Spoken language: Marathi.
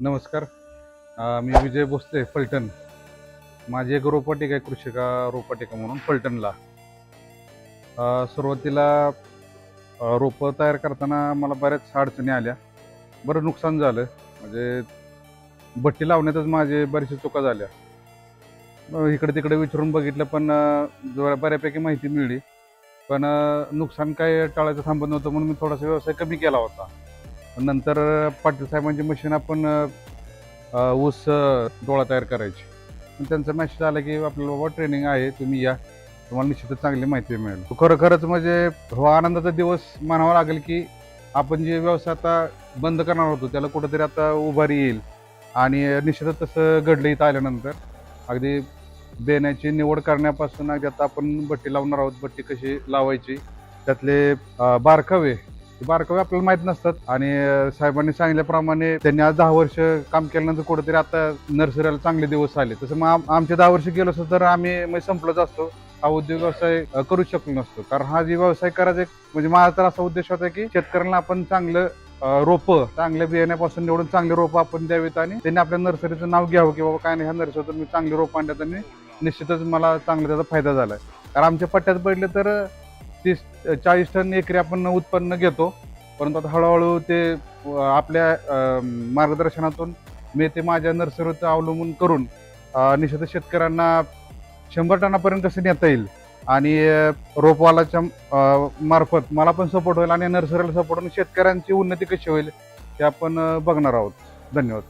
नमस्कार. मी विजय भोसले, फलटण. माझी एक रोपवाटिका आहे, कृषिका रोपवाटिका म्हणून फलटणला. सुरुवातीला रोपं तयार करताना मला बऱ्याच अडचणी आल्या. बरं नुकसान झालं. म्हणजे भट्टी लावण्यातच माझे बऱ्याचशा चुका झाल्या. इकडे-तिकडे विचारून बघितलं, पण जरा बऱ्यापैकी माहिती मिळाली. पण नुकसान काय टाळायचं थांबत नव्हतं, म्हणून मी थोडासा व्यवसाय कमी केला होता. पण नंतर पाटील साहेबांची मशीन आपण ऊस डोळा तयार करायची. पण त्यांचा मेसेज आला की आपल्याला बाबा ट्रेनिंग आहे, तुम्ही या, तुम्हाला निश्चितच चांगली माहिती मिळेल. खरोखरच म्हणजे हो आनंदाचा दिवस म्हणावा लागेल की आपण जे व्यवसाय आता बंद करणार होतो त्याला कुठंतरी आता उभारी येईल. आणि निश्चितच तसं घडलं इथं आल्यानंतर. अगदी बेण्याची निवड करण्यापासून अगदी आता आपण भट्टी लावणार आहोत, भट्टी कशी लावायची त्यातले बारकावे बारकावे आपल्याला माहीत नसतात. आणि साहेबांनी सांगितल्याप्रमाणे त्यांनी आज 10 वर्ष काम केल्यानंतर कुठेतरी आता नर्सरीला चांगले दिवस आले. तसं मग आमचे 10 वर्ष गेलो असतो तर आम्ही म्हणजे संपलोच असतो. हा उद्योग व्यवसाय करू शकलो नसतो. कारण हा जे व्यवसाय करायचा एक म्हणजे माझा तर असा उद्देश होता की शेतकऱ्यांना आपण चांगलं रोपं चांगल्या बियाण्यापासून निवडून चांगले रोपं आपण द्यावीत आणि त्यांनी आपल्या नर्सरीचं नाव घ्यावं की बाबा काय नाही, ह्या नर्सरीतून मी चांगली रोपं आणल्यात आणि निश्चितच मला चांगला त्याचा फायदा झाला आहे. कारण आमच्या पट्ट्यात पडले तर 30-40 टन एकरी आपण उत्पन्न घेतो. परंतु आता हळूहळू ते आपल्या मार्गदर्शनातून मी ते माझ्या नर्सरीचं अवलंबून करून निश्चितच शेतकऱ्यांना 100 टनापर्यंत कसं नेता येईल आणि रोपवालाच्या मार्फत मला पण सपोर्ट होईल आणि नर्सरीला सपोर्ट होऊन शेतकऱ्यांची उन्नती कशी होईल हे आपण बघणार आहोत. धन्यवाद.